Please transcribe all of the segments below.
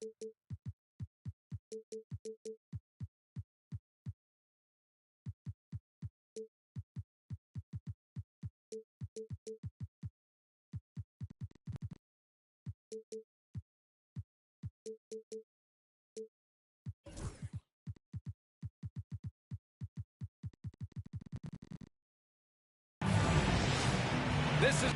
This is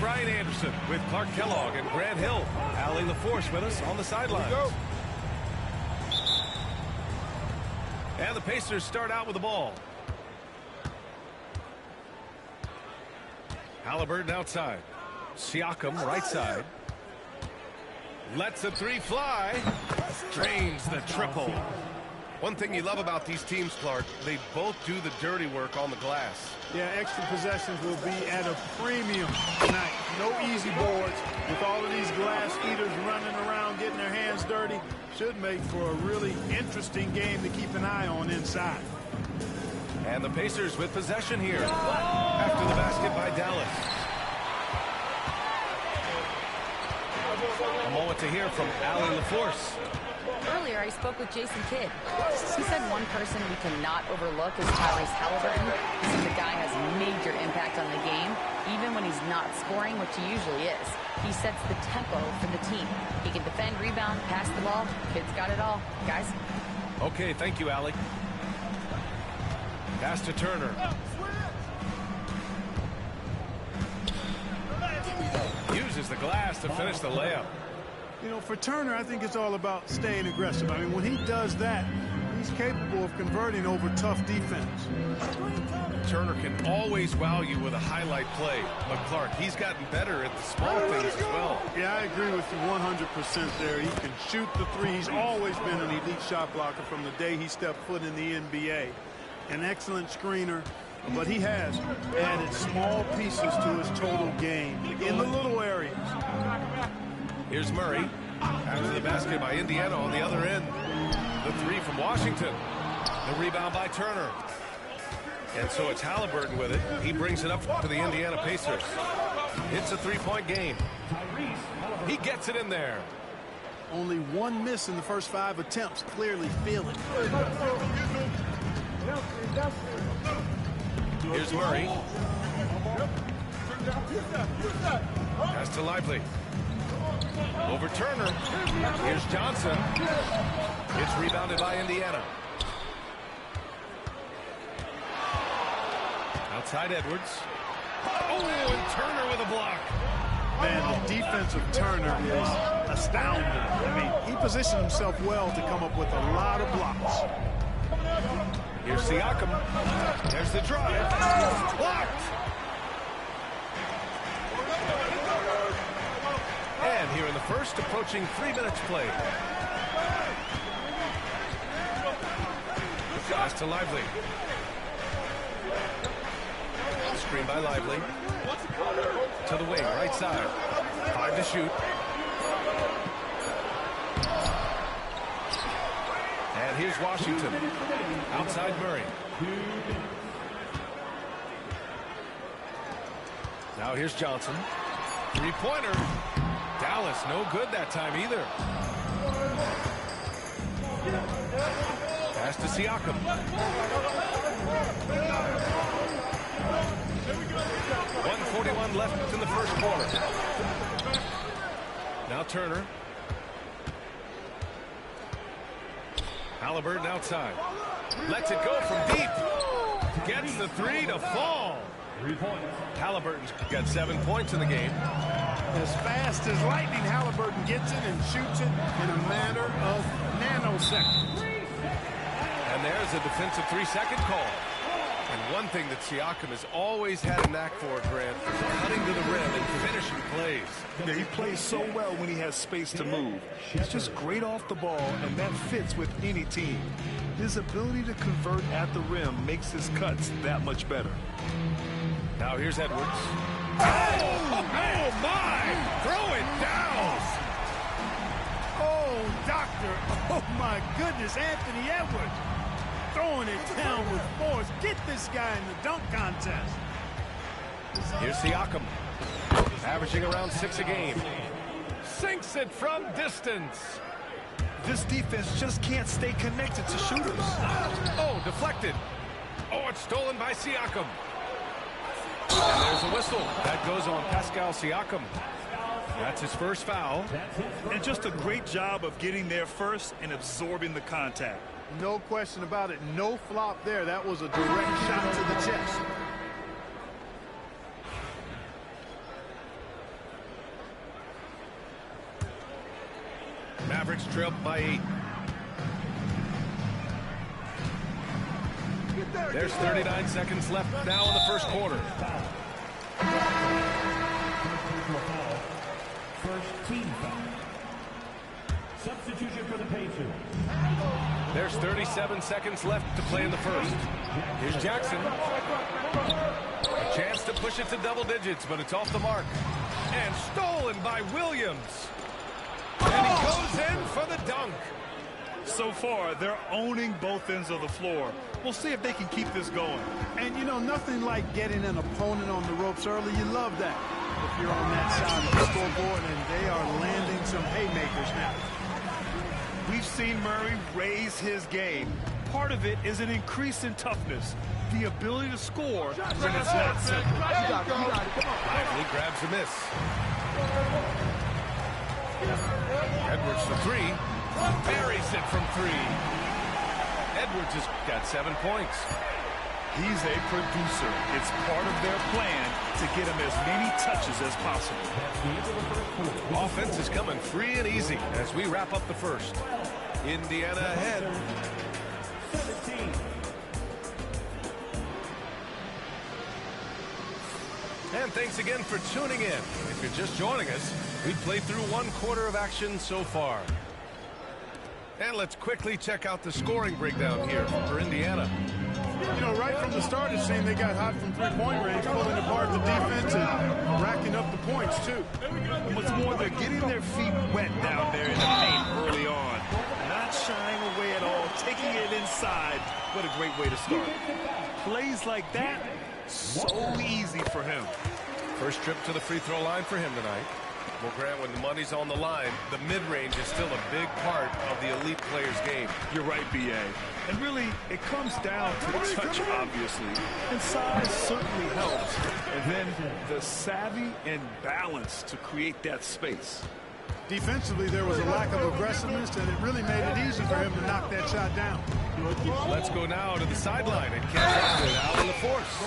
Brian Anderson with Clark Kellogg and Grant Hill allying the force with us on the sidelines. And the Pacers start out with the ball. Halliburton outside. Siakam right side. Lets the three fly. Drains the triple. One thing you love about these teams, Clark, they both do the dirty work on the glass. Yeah, extra possessions will be at a premium tonight. No easy boards. With all of these glass eaters running around, getting their hands dirty, should make for a really interesting game to keep an eye on inside. And the Pacers with possession here after the basket by Dallas. A moment to hear from Allie LaForce. Earlier, I spoke with Jason Kidd. He said one person we cannot overlook is Tyrese Halliburton. He said the guy has major impact on the game, even when he's not scoring, which he usually is. He sets the tempo for the team. He can defend, rebound, pass the ball. Kidd's got it all. Guys? Okay, thank you, Allie. Pass to Turner. Uses the glass to finish the layup. You know, for Turner, I think it's all about staying aggressive. I mean, when he does that, he's capable of converting over tough defense. Turner can always wow you with a highlight play, but Clark, he's gotten better at the small things as well. Yeah, I agree with you 100% there. He can shoot the three. He's always been an elite shot blocker from the day he stepped foot in the NBA. An excellent screener, but he has added small pieces to his total game in the little areas. Here's Murray. After the basket by Indiana on the other end. The three from Washington. The rebound by Turner. And so it's Halliburton with it. He brings it up to the Indiana Pacers. It's a three-point game. He gets it in there. Only one miss in the first 5 attempts. Clearly feel it. Here's Murray. Pass to Lively. Over Turner. Here's Johnson. It's rebounded by Indiana. Outside Edwards. Oh, and Turner with a block. Man, the defense of Turner is astounding. I mean, he positioned himself well to come up with a lot of blocks. Here's Siakam. There's the drive. Blocked. And here in the first, approaching 3 minutes played. Pass to Lively. Screen by Lively. To the wing, right side. 5 to shoot. And here's Washington. Outside Murray. Now here's Johnson. Three-pointer. Dallas, no good that time either. Pass to Siakam. 1:41 left in the first quarter. Now Turner. Halliburton outside. Lets it go from deep. Gets the three to fall. Halliburton's got 7 points in the game. As fast as lightning, Halliburton gets it and shoots it in a matter of nanoseconds. And there's a defensive 3-second call. And one thing that Siakam has always had a knack for, Grant, is cutting to the rim and finishing plays. Yeah, he plays so well when he has space to move. He's just great off the ball, and that fits with any team. His ability to convert at the rim makes his cuts that much better. Now here's Edwards. Oh, my! Throw it down! Oh, doctor. Oh, my goodness, Anthony Edwards. Throwing it down with force. Get this guy in the dunk contest. Here's Siakam. Averaging around 6 a game. Sinks it from distance. This defense just can't stay connected to shooters. Oh, deflected. Oh, it's stolen by Siakam. And there's a whistle. That goes on Pascal Siakam. That's his first foul. And just a great job of getting there first and absorbing the contact. No question about it. No flop there. That was a direct shot to the chest. Mavericks trail by 8. There's 39 seconds left now in the first quarter. First team foul. Substitution for the Pacers. There's 37 seconds left to play in the first. Here's Jackson. A chance to push it to double digits, but it's off the mark. And stolen by Williams. And he goes in for the dunk. So far, they're owning both ends of the floor. We'll see if they can keep this going. And, you know, nothing like getting an opponent on the ropes early. You love that. If you're on that side of the scoreboard, and they are landing some haymakers now. We've seen Murray raise his game. Part of it is an increase in toughness, the ability to score when it's not simple. Lively grabs a miss. Edwards for 3. Buries it from 3. Edwards has got 7 points. He's a producer. It's part of their plan to get him as many touches as possible. Offense is coming free and easy as we wrap up the first. Indiana ahead. 17. And thanks again for tuning in. If you're just joining us, we've played through 1 quarter of action so far. And let's quickly check out the scoring breakdown here for Indiana. You know, right from the start, it seemed they got hot from three-point range, pulling apart the defense and racking up the points, too. And what's more, they're getting their feet wet down there in the paint early on. Not shying away at all, taking it inside. What a great way to start. Plays like that, so easy for him. First trip to the free throw line for him tonight. Well, Grant, when the money's on the line, the mid-range is still a big part of the elite player's game. You're right, B.A. And really, it comes down to touch, obviously. And size certainly helps. And then the savvy and balance to create that space. Defensively, there was a lack of aggressiveness, and it really made it easy for him to knock that shot down. Let's go now to the sideline and catch up with Al in the force.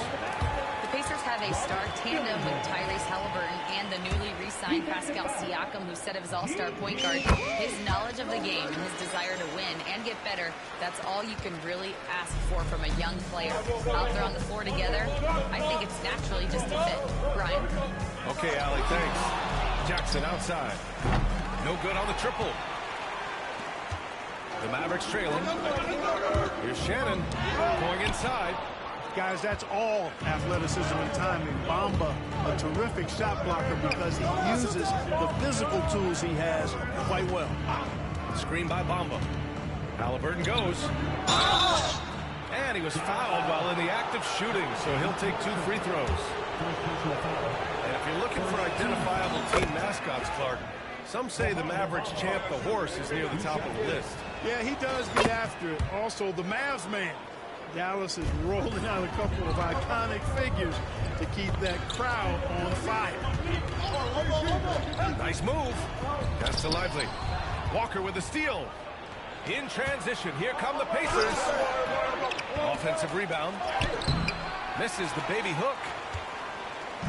The Pacers have a star tandem with Tyrese Halliburton and the newly re-signed Pascal Siakam, who said of his all-star point guard, his knowledge of the game and his desire to win and get better, that's all you can really ask for from a young player. Out there on the floor together, I think it's naturally just a fit. Brian? Okay, Allie, thanks. Jackson outside. No good on the triple. The Mavericks trailing. Here's Shannon going inside. Guys, that's all athleticism and timing. Bamba, a terrific shot blocker because he uses the physical tools he has quite well. Screen by Bamba. Halliburton goes. And he was fouled while in the act of shooting, so he'll take 2 free throws. And if you're looking for identifiable team mascots, Clark, some say the Mavericks champ, the horse, is near the top of the list. Yeah, he does get after it. Also, the Mavs man. Dallas is rolling out a couple of iconic figures to keep that crowd on fire. Nice move. That's to Lively. Walker with a steal. In transition, here come the Pacers. Offensive rebound. Misses the baby hook.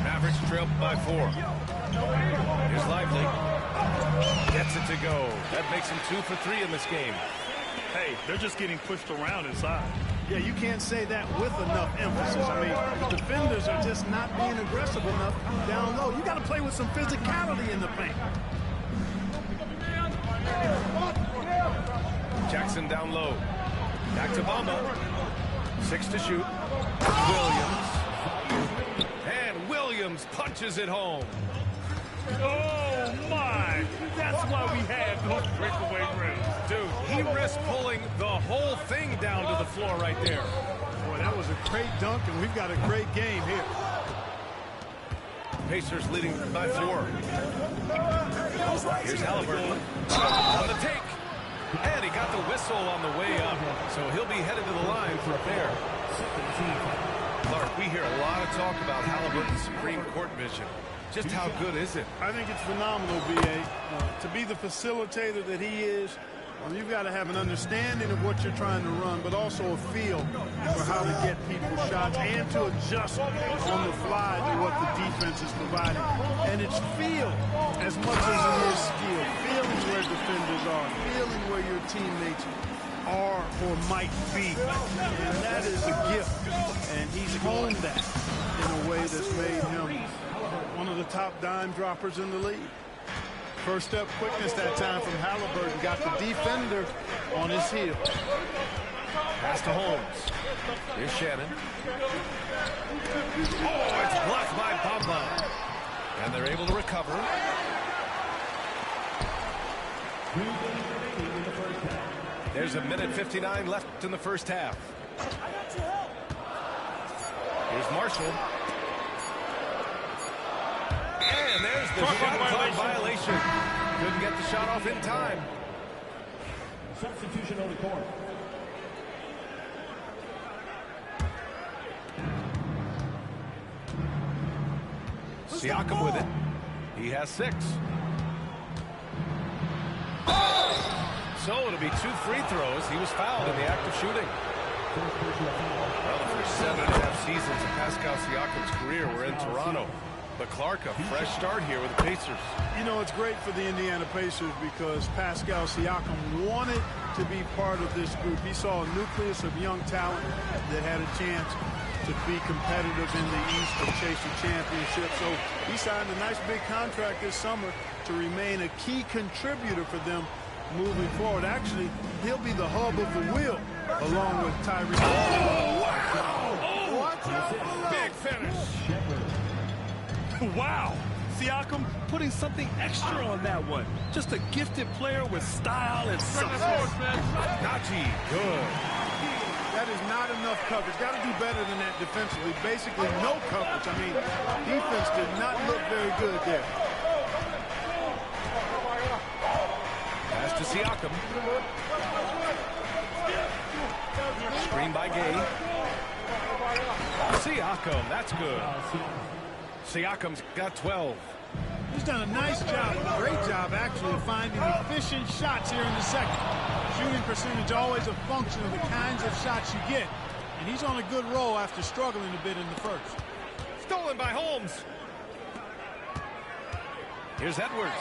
Mavericks trail by 4. Here's Lively. Gets it to go. That makes him 2 for 3 in this game. Hey, they're just getting pushed around inside. Yeah, you can't say that with enough emphasis. I mean, the defenders are just not being aggressive enough down low. You got to play with some physicality in the paint. Jackson down low. Back to Bamba. 6 to shoot. Williams. And Williams punches it home. Oh, my. That's why we have those breakaway rims. Dude, he risked pulling the whole thing down to the floor right there. Boy, that was a great dunk, and we've got a great game here. Pacers leading by 4. Here's Halliburton on the take. And he got the whistle on the way up. So he'll be headed to the line for a pair. Clark, we hear a lot of talk about Halliburton's Supreme Court vision. Just how good is it? I think it's phenomenal, B.A. To be the facilitator that he is, you've got to have an understanding of what you're trying to run, but also a feel for how to get people shots and to adjust on the fly to what the defense is providing. And it's feel as much as it is skill. Feeling where defenders are, feeling where your teammates are or might be. And that is a gift. And he's honed that in a way that's made him one of the top dime droppers in the league. First step quickness that time from Halliburton. Got the defender on his heel. Pass to Holmes. Here's Shannon. Oh, it's blocked by Bamba. And they're able to recover. There's 1:59 left in the first half. Here's Marshall. And there's the shot clock violation. Couldn't get the shot off in time. Substitution on the court. Siakam with it. He has 6. So it'll be 2 free throws. He was fouled in the act of shooting. Well, the first 7.5 seasons of Pascal Siakam's career were in Toronto. But Clark, a fresh start here with the Pacers. You know, it's great for the Indiana Pacers because Pascal Siakam wanted to be part of this group. He saw a nucleus of young talent that had a chance to be competitive in the East and chase a championship. So he signed a nice big contract this summer to remain a key contributor for them moving forward. Actually, he'll be the hub of the wheel along with Tyrese. Oh, wow! Oh, what? Big finish. Wow. Siakam putting something extra on that one. Just a gifted player with style and substance. Najee, good. That is not enough coverage. Got to do better than that defensively. Basically no coverage. I mean, defense did not look very good there. Pass to Siakam. Screen by Gay. Siakam, that's good. Siakam's got 12. He's done a nice job, a great job actually, of finding efficient shots here in the second. Shooting percentage always a function of the kinds of shots you get. And he's on a good roll after struggling a bit in the first. Stolen by Holmes. Here's Edwards.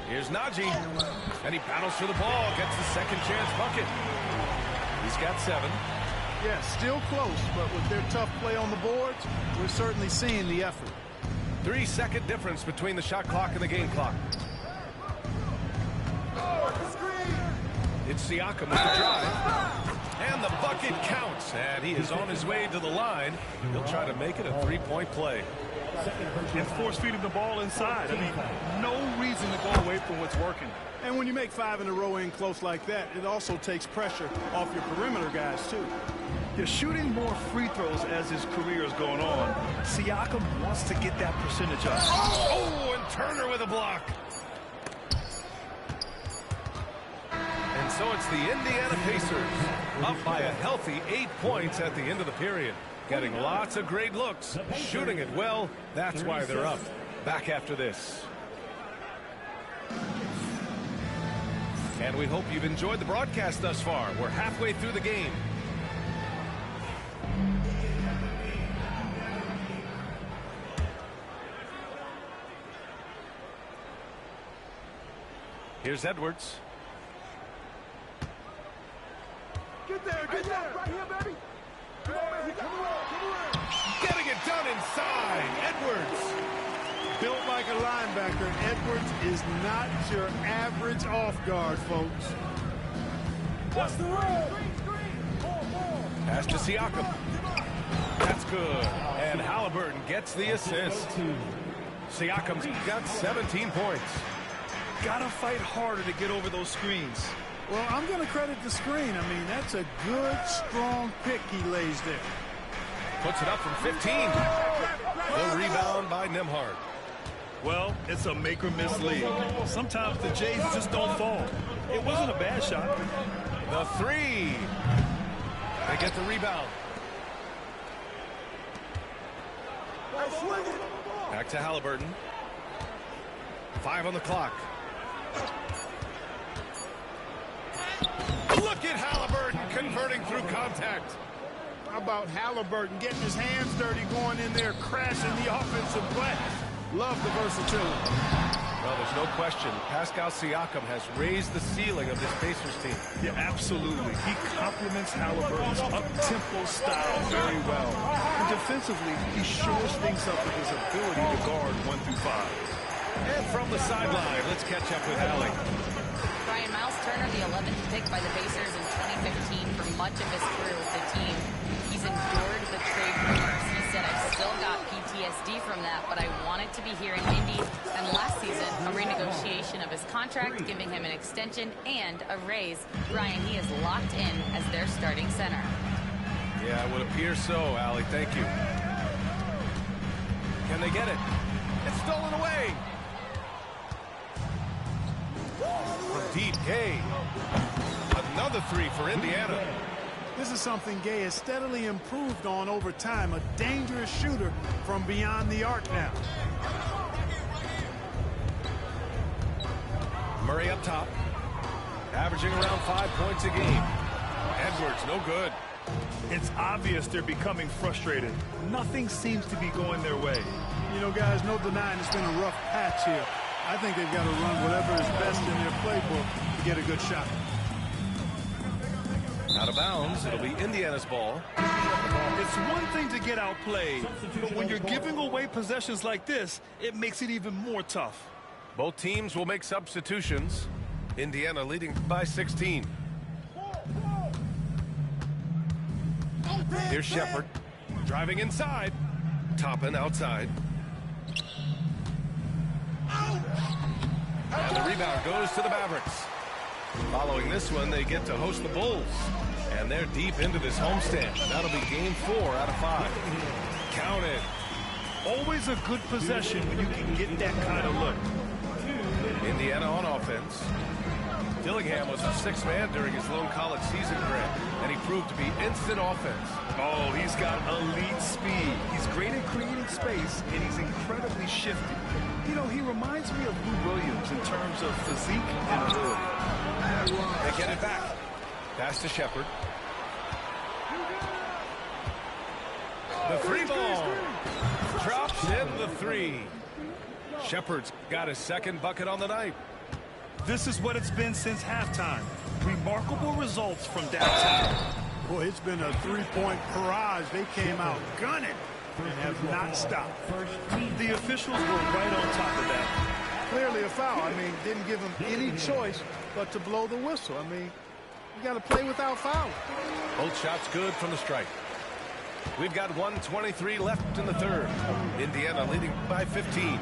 Here's Najee. And he battles for the ball, gets the second chance bucket. He's got 7. Yeah, still close, but with their tough play on the boards, we're certainly seeing the effort. 3-second difference between the shot clock and the game clock. It's Siakam with the drive. And the bucket counts. And he is on his way to the line. He'll try to make it a 3-point play. And force feeding the ball inside. I mean, no reason to go away from what's working. And when you make 5 in a row in close like that, it also takes pressure off your perimeter guys, too. You're shooting more free throws as his career is going on. Siakam wants to get that percentage up. Oh, and Turner with a block. And so it's the Indiana Pacers up by a healthy 8 points at the end of the period. Getting lots of great looks, shooting it well. That's why they're up. Back after this. And we hope you've enjoyed the broadcast thus far. We're halfway through the game. Here's Edwards. Get there. Right here, baby. Come on, man. Come around. Getting it done inside. Edwards. Built like a linebacker, Edwards is not your average off guard, folks. What's the rule? Pass to Siakam. That's good. And Halliburton gets the assist. Siakam's got 17 points. Gotta fight harder to get over those screens. Well, I'm going to credit the screen. I mean, that's a good, strong pick he lays there. Puts it up from 15. The rebound by Nembhard. Well, it's a make or miss league. Sometimes the Jays just don't fall. It wasn't a bad shot. The three. They get the rebound. Back to Halliburton. 5 on the clock. Look at Halliburton converting through contact. How about Halliburton getting his hands dirty, going in there, crashing the offensive glass? Love the versatility. Well, there's no question. Pascal Siakam has raised the ceiling of this Pacers team. Yeah, absolutely. He complements Halliburton's up-tempo style very well. And defensively, he shores things up with his ability to guard 1 through 5. And from the sideline, let's catch up with Allie. Brian, Miles Turner, the 11th pick by the Pacers in 2015 for much of his career with the team. He's endured the trade rumors. He said, I've still got PTSD from that, but I wanted to be here in Indy. And last season, a renegotiation of his contract, giving him an extension and a raise. Brian, he is locked in as their starting center. Yeah, it would appear so, Allie. Thank you. Can they get it? It's stolen away. From deep, Gay. Another three for Indiana. This is something Gay has steadily improved on over time. A dangerous shooter from beyond the arc now. Murray up top. Averaging around 5 points a game. Edwards, no good. It's obvious they're becoming frustrated. Nothing seems to be going their way. You know, guys, no denying it's been a rough patch here. I think they've got to run whatever is best in their playbook to get a good shot. Out of bounds, it'll be Indiana's ball. It's one thing to get outplayed, but when you're giving away possessions like this, it makes it even more tough. Both teams will make substitutions. Indiana leading by 16. Here's Shepard. Driving inside. Toppin outside. And the rebound goes to the Mavericks. Following this one, they get to host the Bulls. And they're deep into this homestand. That'll be game 4 out of 5. Count it. Always a good possession when you can get that kind of look. Indiana on offense. Dillingham was a sixth man during his lone college season, Grant, and he proved to be instant offense. Oh, he's got elite speed. He's great at creating space, and he's incredibly shifty. You know, he reminds me of Lou Williams in terms of physique and ability. They get it back. Pass to Shepard. The three ball. Drops in the three. Shepard's got his second bucket on the night. This is what it's been since halftime. Remarkable results from downtown. Boy, it's been a three-point barrage. They came out gunning and have not stopped. The officials were right on top of that. Clearly a foul. I mean, didn't give them any choice but to blow the whistle. I mean, you got to play without foul. Both shots good from the strike. We've got 1:23 left in the third. Indiana leading by 15.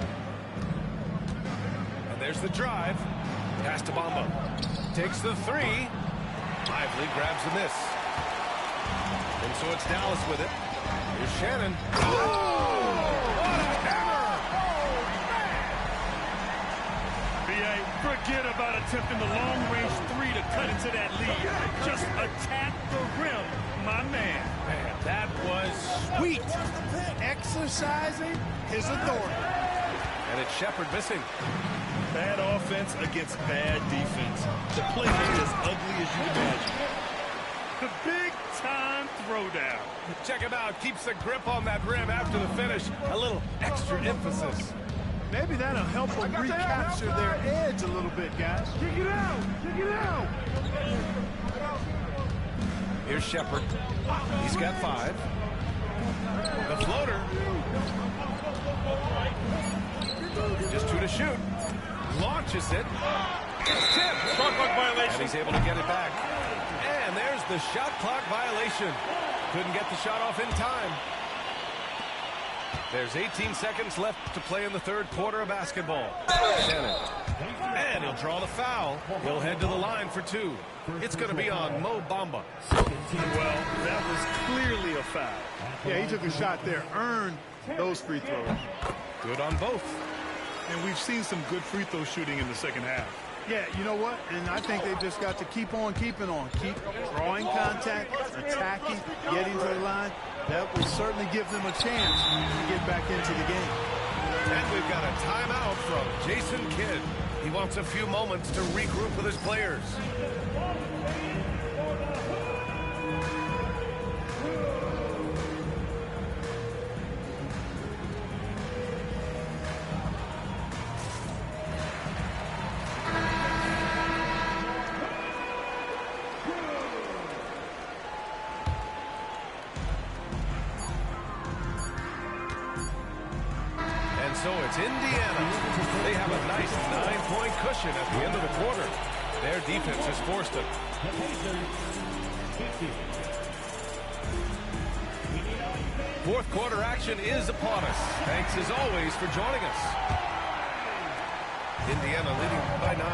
And there's the drive. Pass to Bamba. Takes the three. Lively grabs the miss. And so it's Dallas with it. Here's Shannon. Oh! What a hammer! B.A., forget about attempting the long-range three to cut into that lead. Just attack the rim, my man. Man, that was sweet. Exercising his authority. And it's Shepard missing. Bad offense against bad defense. The play is as ugly as you imagine. The big-time throwdown. Check him out. Keeps the grip on that rim after the finish. A little extra emphasis. Maybe that'll help them recapture their edge a little bit, guys. Check it out. Check it out. Here's Shepard. He's got 5. The floater. Just 2 to shoot. Launches it. It's tipped. Shot clock violation. And he's able to get it back. And there's the shot clock violation. Couldn't get the shot off in time. There's 18 seconds left to play in the third quarter of basketball. And he'll draw the foul. He'll head to the line for 2. It's going to be on Mo Bamba. Well, that was clearly a foul. Yeah, he took a shot there, earned those free throws. Good on both. And we've seen some good free throw shooting in the second half. Yeah, you know what? And I think they've just got to keep on keeping on. Keep drawing contact, attacking, getting to the line. That will certainly give them a chance to get back into the game. And we've got a timeout from Jason Kidd. He wants a few moments to regroup with his players. So it's Indiana. They have a nice 9-point cushion at the end of the quarter. Their defense has forced it. Fourth quarter action is upon us. Thanks as always for joining us. Indiana leading by 9.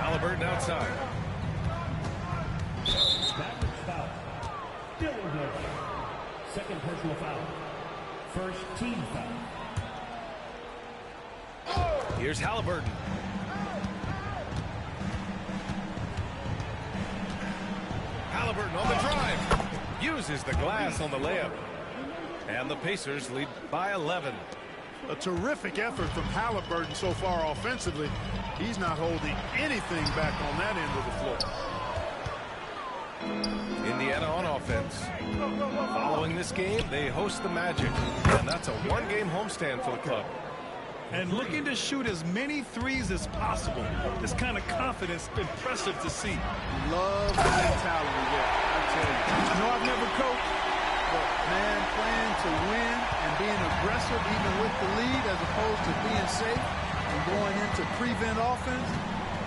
Halliburton outside. Second personal foul. First team foul. Here's Halliburton. Halliburton on the drive. Uses the glass on the layup. And the Pacers lead by 11. A terrific effort from Halliburton so far offensively. He's not holding anything back on that end of the floor. Indiana on offense. Following this game, they host the Magic. And that's a 1-game homestand for the club. And looking to shoot as many threes as possible. This kind of confidence, impressive to see. Love the mentality there, I tell you. I know I've never coached, but man, playing to win and being aggressive even with the lead as opposed to being safe and going into prevent offense,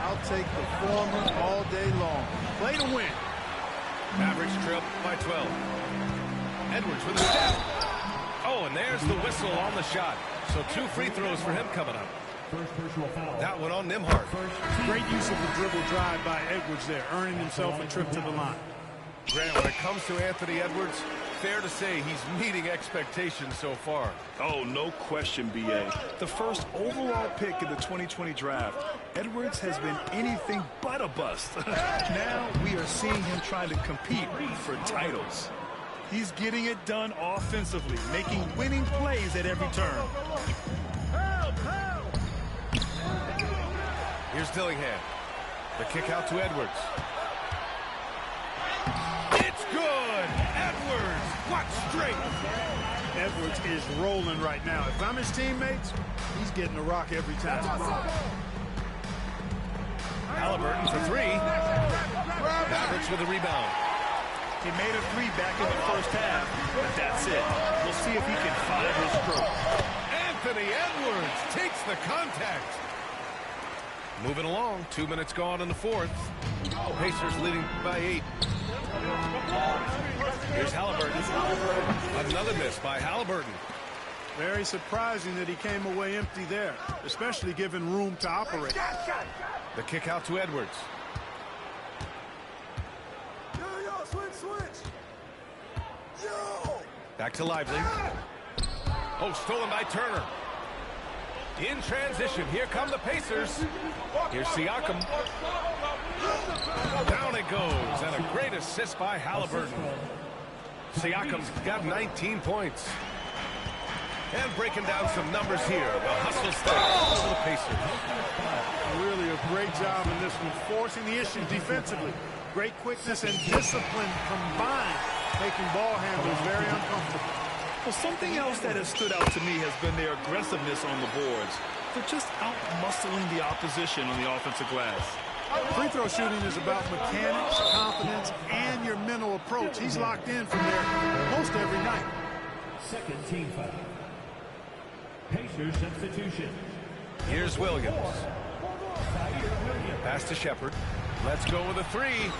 I'll take the former all day long. Play to win. Mavericks trail by 12. Edwards with a step. Oh, and there's the whistle on the shot. So 2 free throws for him coming up. First personal foul. That one on Nembhard. Great use of the dribble drive by Edwards there, earning himself a trip to the line. Grant, when it comes to Anthony Edwards, fair to say he's meeting expectations so far. Oh, no question, B.A. The first overall pick in the 2020 draft, Edwards has been anything but a bust. Now we are seeing him trying to compete for titles. He's getting it done offensively, making winning plays at every turn. Here's Dillingham. The kick out to Edwards. It's good! Edwards! What strength! Edwards is rolling right now. If I'm his teammates, he's getting a rock every time. Halliburton for 3. Mavericks with a rebound. He made a 3 back in the first half, but that's it. We'll see if he can find his stroke. Anthony Edwards takes the contact. Moving along, 2 minutes gone in the fourth. Pacers leading by 8. Here's Halliburton. Another miss by Halliburton. Very surprising that he came away empty there, especially given room to operate. The kick out to Edwards. Back to Lively. Oh, stolen by Turner. In transition, here come the Pacers. Here's Siakam. Down it goes, and a great assist by Halliburton. Siakam's got 19 points. And breaking down some numbers here, the hustle starts for the Pacers. Really a great job in this one, forcing the issue defensively. Great quickness and discipline combined, making ball handlers very uncomfortable. Well, something else that has stood out to me has been their aggressiveness on the boards. They're just out-muscling the opposition on the offensive glass. Free throw shooting is about mechanics, confidence, and your mental approach. He's locked in from there most every night. Second team foul. Pacers substitution. Here's Williams. Pass to Shepard. Let's go with a three.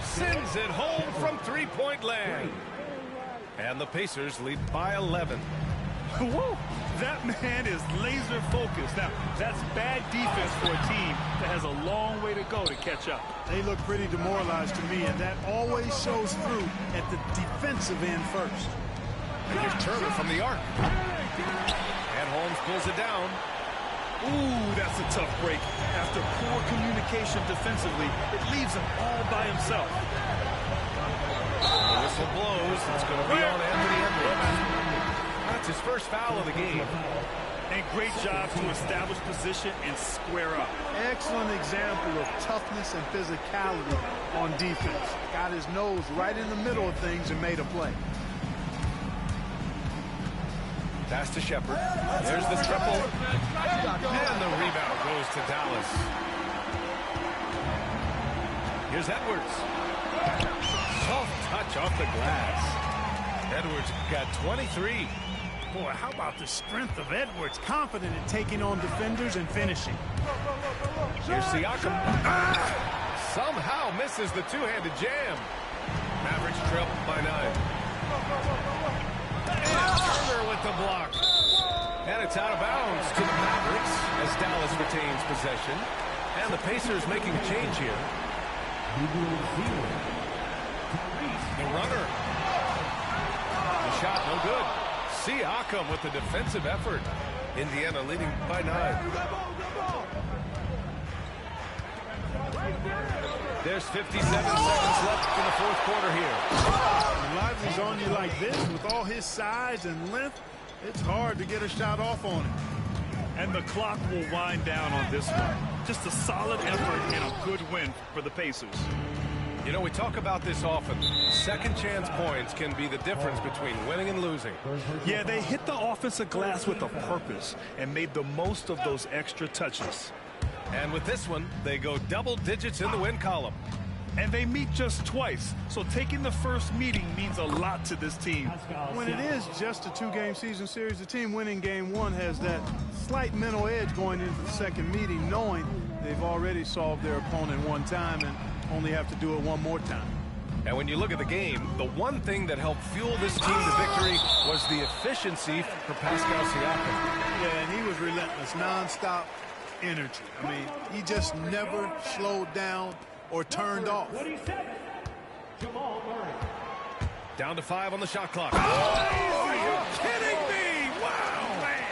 Sends it home from three-point land. And the Pacers lead by 11. Whoa, that man is laser focused. Now, that's bad defense for a team that has a long way to go to catch up. They look pretty demoralized to me, and that always shows through at the defensive end first. And here's Turner from the arc. And Holmes pulls it down. Ooh, that's a tough break. After poor communication defensively, it leaves him all by himself. The whistle blows. It's going to be on Anthony Edwards. That's his first foul of the game. And great job to establish position and square up. Excellent example of toughness and physicality on defense. Got his nose right in the middle of things and made a play. Pass to Shepard. There's the triple. And the rebound goes to Dallas. Here's Edwards. Soft touch off the glass. Edwards got 23. Boy, how about the strength of Edwards? Confident in taking on defenders and finishing. Here's Siakam. Somehow misses the two-handed jam. Mavericks trail by 9. And Turner with the block. And it's out of bounds to the Mavericks as Dallas retains possession. And the Pacers making a change here. The runner. The shot no good. Siakam with the defensive effort. Indiana leading by 9. There's 57 seconds left in the fourth quarter here. When Lively's on you like this with all his size and length, it's hard to get a shot off on him. And the clock will wind down on this one. Just a solid effort and a good win for the Pacers. You know, we talk about this often. Second chance points can be the difference between winning and losing. Yeah, they hit the offensive glass with a purpose and made the most of those extra touches. And with this one, they go double digits in the win column. And they meet just twice, so taking the first meeting means a lot to this team. When it is just a two-game season series, the team winning game one has that slight mental edge going into the second meeting, knowing they've already solved their opponent one time and only have to do it one more time. And when you look at the game, the one thing that helped fuel this team to victory was the efficiency for Pascal Siakam. Yeah, and he was relentless, nonstop energy. I mean, he just never slowed down or turned off. Down to 5 on the shot clock. Oh, are you kidding me? Wow, man.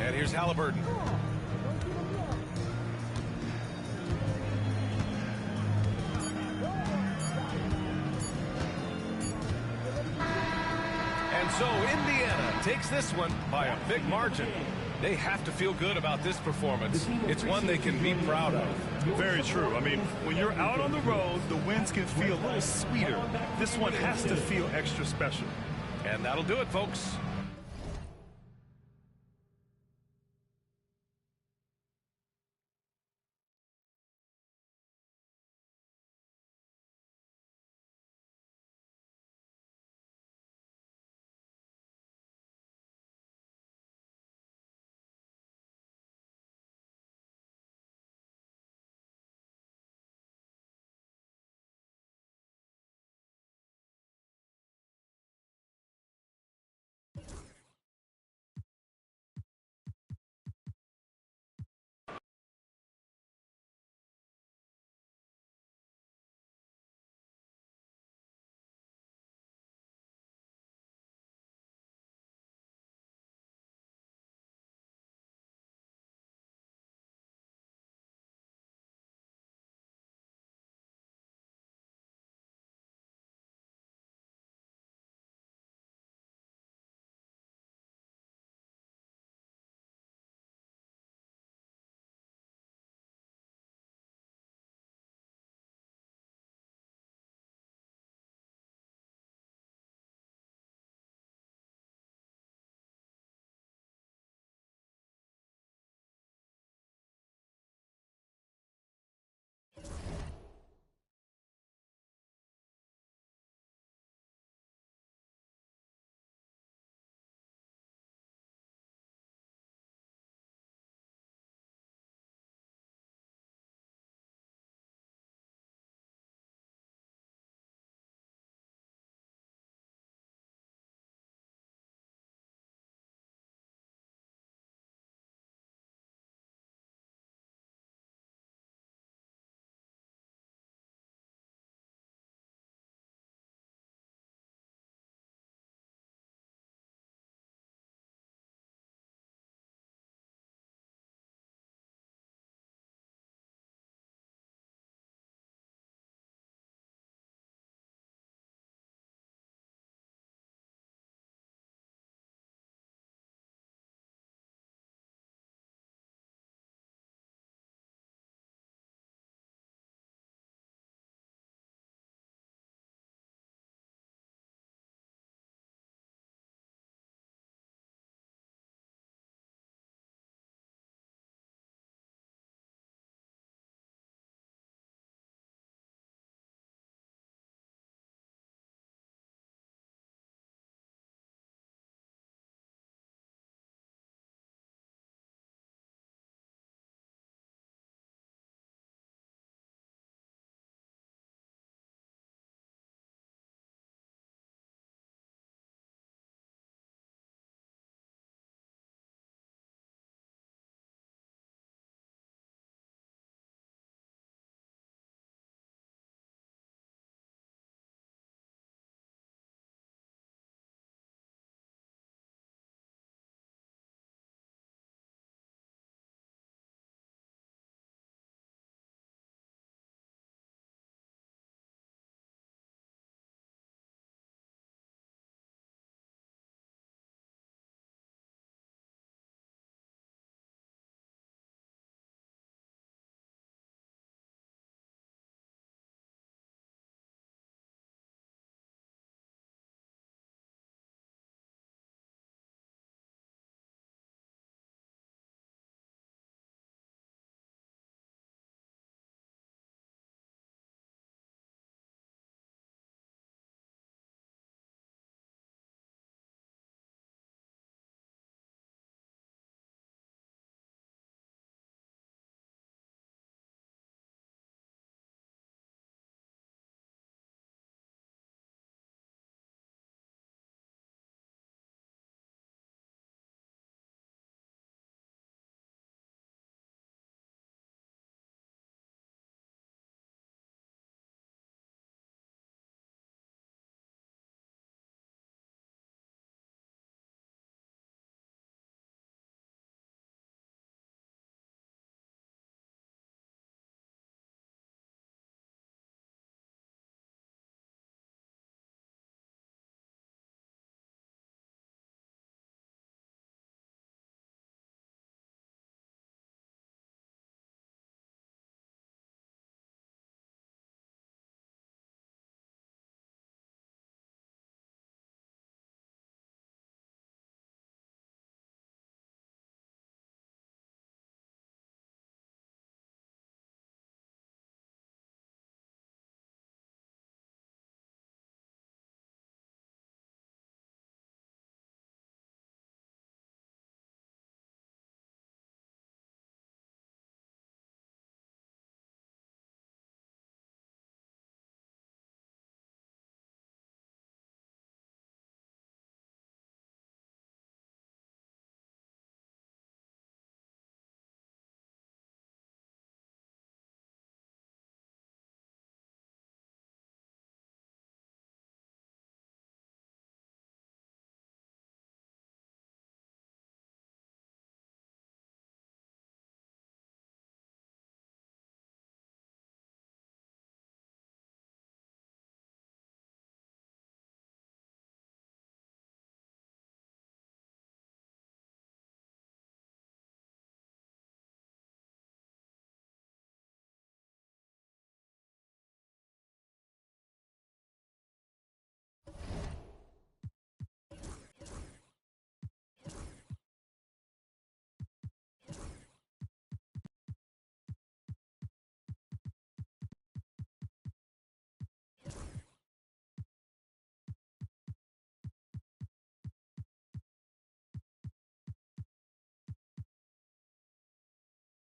And here's Halliburton. And so Indiana takes this one by a big margin. They have to feel good about this performance. It's one they can be proud of. Very true. I mean, when you're out on the road, the wins can feel a little sweeter. This one has to feel extra special. And that'll do it, folks.